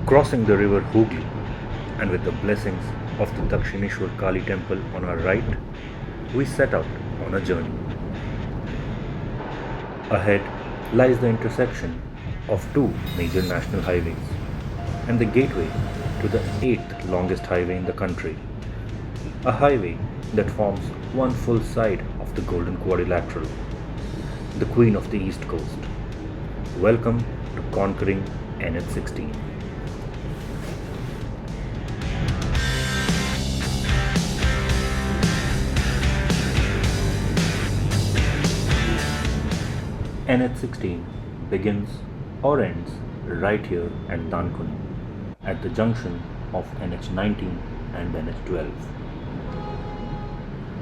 Crossing the river Hooghly, and with the blessings of the Dakshineshwar Kali temple on our right, we set out on a journey. Ahead lies the intersection of two major national highways and the gateway to the eighth longest highway in the country, a highway that forms one full side of the Golden Quadrilateral, the Queen of the East Coast. Welcome to CoNquering NH16. NH16 begins or ends right here at Dankuni, at the junction of NH19 and NH12.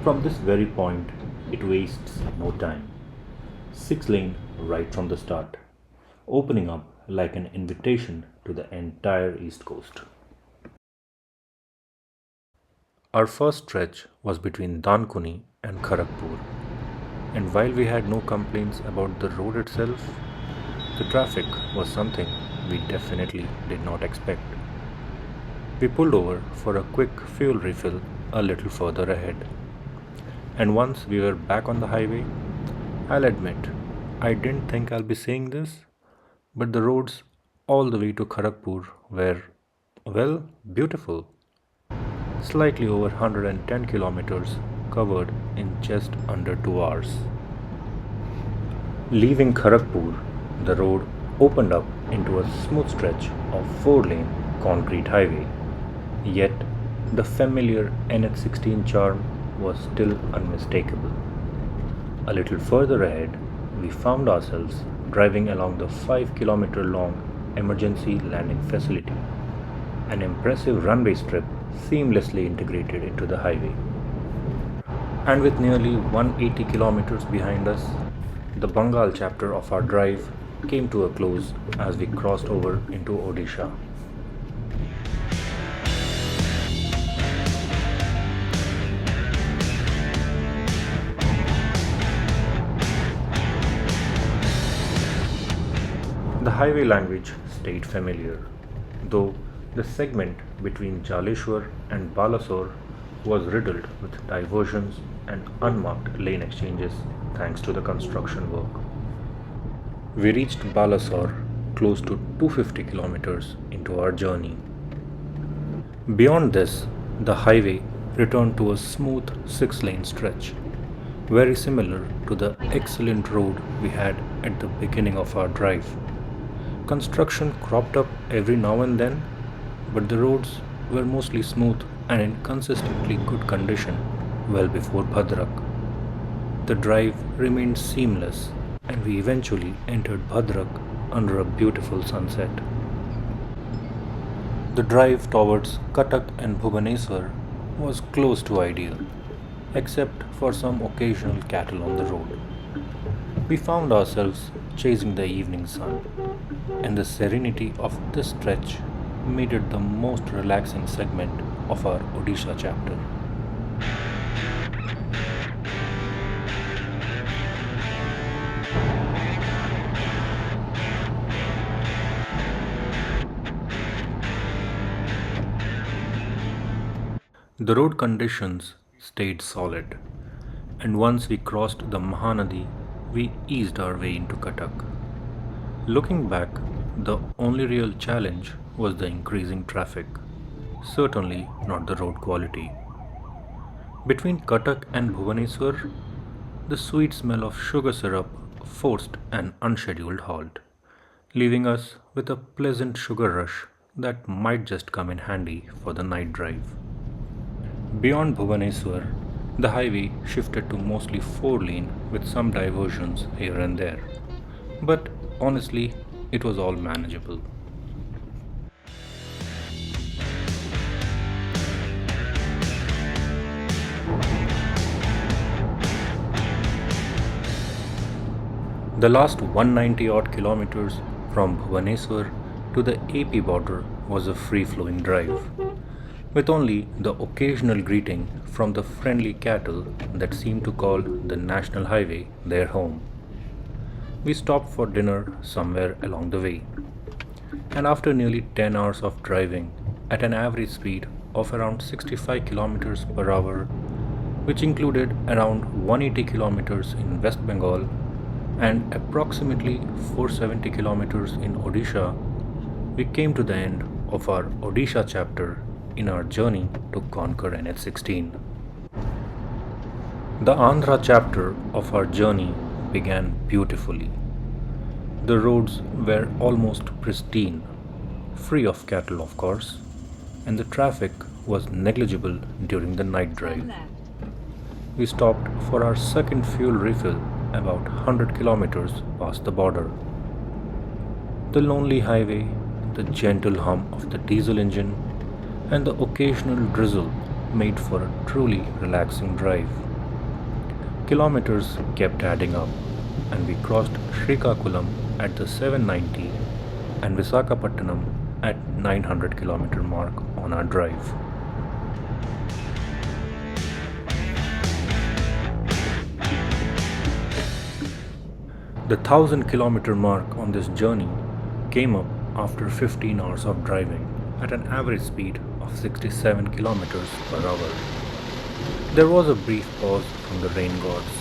From this very point, it wastes no time. 6-lane right from the start, opening up like an invitation to the entire East Coast. Our first stretch was between Dankuni and Kharagpur, and while we had no complaints about the road itself, the traffic was something we definitely did not expect. We pulled over for a quick fuel refill a little further ahead. And once we were back on the highway, I'll admit, I didn't think I'll be saying this, but the roads all the way to Kharagpur were, well, beautiful. Slightly over 110 kilometers covered in just under 2 hours. Leaving Kharagpur, the road opened up into a smooth stretch of 4-lane concrete highway. Yet, the familiar NH16 charm was still unmistakable. A little further ahead, we found ourselves driving along the 5-kilometer long emergency landing facility, an impressive runway strip seamlessly integrated into the highway. And with nearly 180 kilometers behind us, the Bangal chapter of our drive came to a close as we crossed over into Odisha. The highway language stayed familiar, though the segment between Jaleshwar and Balasore was riddled with diversions and unmarked lane exchanges thanks to the construction work. We reached Balasore close to 250 kilometers into our journey. Beyond this, the highway returned to a smooth 6-lane stretch, very similar to the excellent road we had at the beginning of our drive. Construction cropped up every now and then, but the roads were mostly smooth and in consistently good condition well before Bhadrak. The drive remained seamless and we eventually entered Bhadrak under a beautiful sunset. The drive towards Cuttack and Bhubaneswar was close to ideal, except for some occasional cattle on the road. We found ourselves chasing the evening sun, and the serenity of this stretch made it the most relaxing segment of our Odisha chapter. The road conditions stayed solid, and once we crossed the Mahanadi, we eased our way into Cuttack. Looking back, the only real challenge was the increasing traffic, certainly not the road quality. Between Cuttack and Bhubaneswar, the sweet smell of sugar syrup forced an unscheduled halt, leaving us with a pleasant sugar rush that might just come in handy for the night drive. Beyond Bhubaneswar, the highway shifted to mostly 4-lane with some diversions here and there. But honestly, it was all manageable. The last 190 odd kilometers from Bhubaneswar to the AP border was a free-flowing drive, with only the occasional greeting from the friendly cattle that seemed to call the national highway their home. We stopped for dinner somewhere along the way, And after nearly 10 hours of driving at an average speed of around 65 kilometers per hour, which included around 180 kilometers in West Bengal and approximately 470 kilometers in Odisha, we came to the end of our Odisha chapter in our journey to conquer NH16. The Andhra chapter of our journey began beautifully. The roads were almost pristine, free of cattle of course, and the traffic was negligible during the night drive. We stopped for our second fuel refill about 100 kilometers past the border. The lonely highway, the gentle hum of the diesel engine, and the occasional drizzle made for a truly relaxing drive. Kilometers kept adding up, and we crossed Srikakulam at the 790 and Visakhapatnam at 900 kilometer mark on our drive. The 1000-kilometer mark on this journey came up after 15 hours of driving at an average speed of 67 kilometers per hour. There was a brief pause from the rain gods,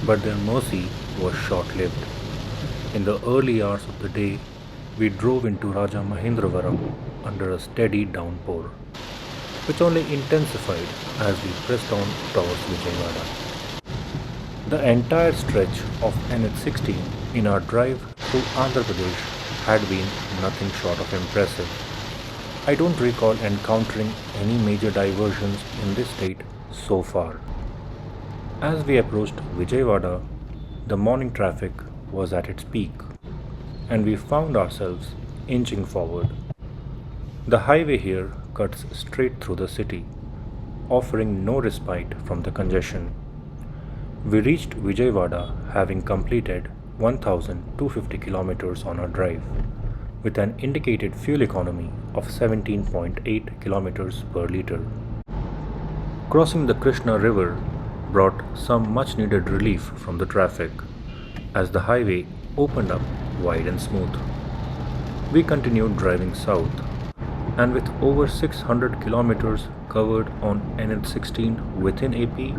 but their mercy was short-lived. In the early hours of the day, we drove into Raja Mahendravaram under a steady downpour, which only intensified as we pressed on towards Vijayawada. The entire stretch of NH16 in our drive through Andhra Pradesh had been nothing short of impressive. I don't recall encountering any major diversions in this state so far. As we approached Vijayawada, the morning traffic was at its peak, and we found ourselves inching forward. The highway here cuts straight through the city, offering no respite from the congestion. We reached Vijayawada having completed 1,250 kilometers on our drive, with an indicated fuel economy of 17.8 kilometers per liter. Crossing the Krishna River brought some much needed relief from the traffic, as the highway opened up wide and smooth. We continued driving south, and with over 600 kilometers covered on NH16 within AP,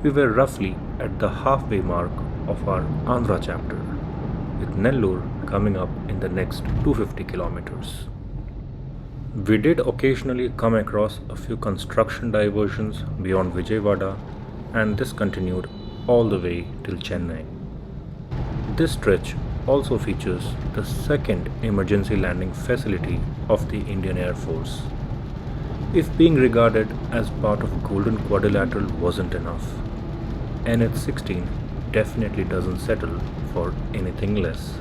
we were roughly at the halfway mark of our Andhra chapter, with Nellore coming up in the next 250 kilometers. We did occasionally come across a few construction diversions beyond Vijayawada, and this continued all the way till Chennai. This stretch also features the second emergency landing facility of the Indian Air Force. If being regarded as part of Golden Quadrilateral wasn't enough, NH16 definitely doesn't settle for anything less.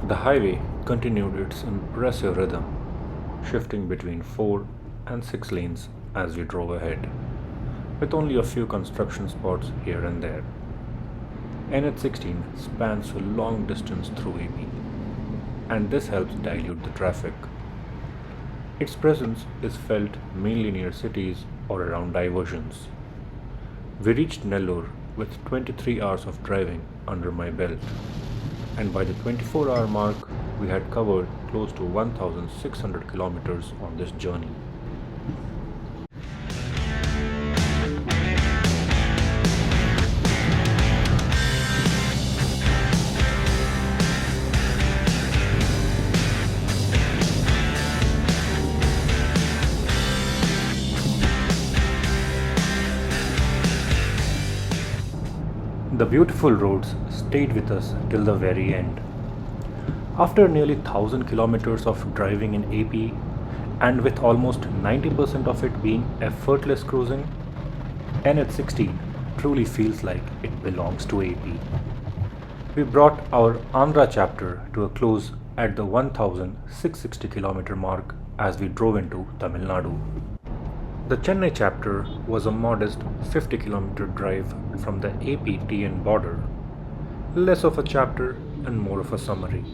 The highway continued its impressive rhythm, shifting between 4 and 6 lanes as we drove ahead, with only a few construction spots here and there. NH16 spans a long distance through AP, and this helps dilute the traffic. Its presence is felt mainly near cities or around diversions. We reached Nellore with 23 hours of driving under my belt, and by the 24-hour mark, we had covered close to 1,600 kilometers on this journey. The beautiful roads stayed with us till the very end. After nearly 1,000 kilometers of driving in AP, and with almost 90% of it being effortless cruising, NH16 truly feels like it belongs to AP. We brought our Andhra chapter to a close at the 1,660 kilometer mark as we drove into Tamil Nadu. The Chennai chapter was a modest 50 kilometer drive from the AP-TN border, less of a chapter and more of a summary.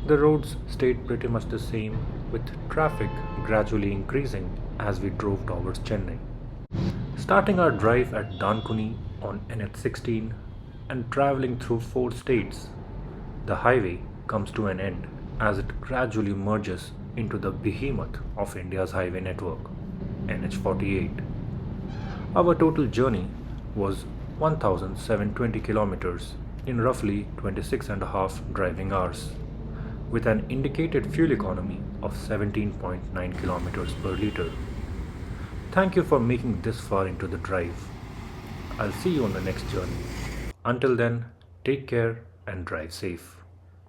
The roads stayed pretty much the same, with traffic gradually increasing as we drove towards Chennai. Starting our drive at Dankuni on NH16 and traveling through 4 states, the highway comes to an end as it gradually merges into the behemoth of India's highway network, NH48. Our total journey was 1,720 kilometers in roughly 26 and a half driving hours, with an indicated fuel economy of 17.9 kilometers per liter. Thank you for making this far into the drive. I'll see you on the next journey. Until then, take care and drive safe.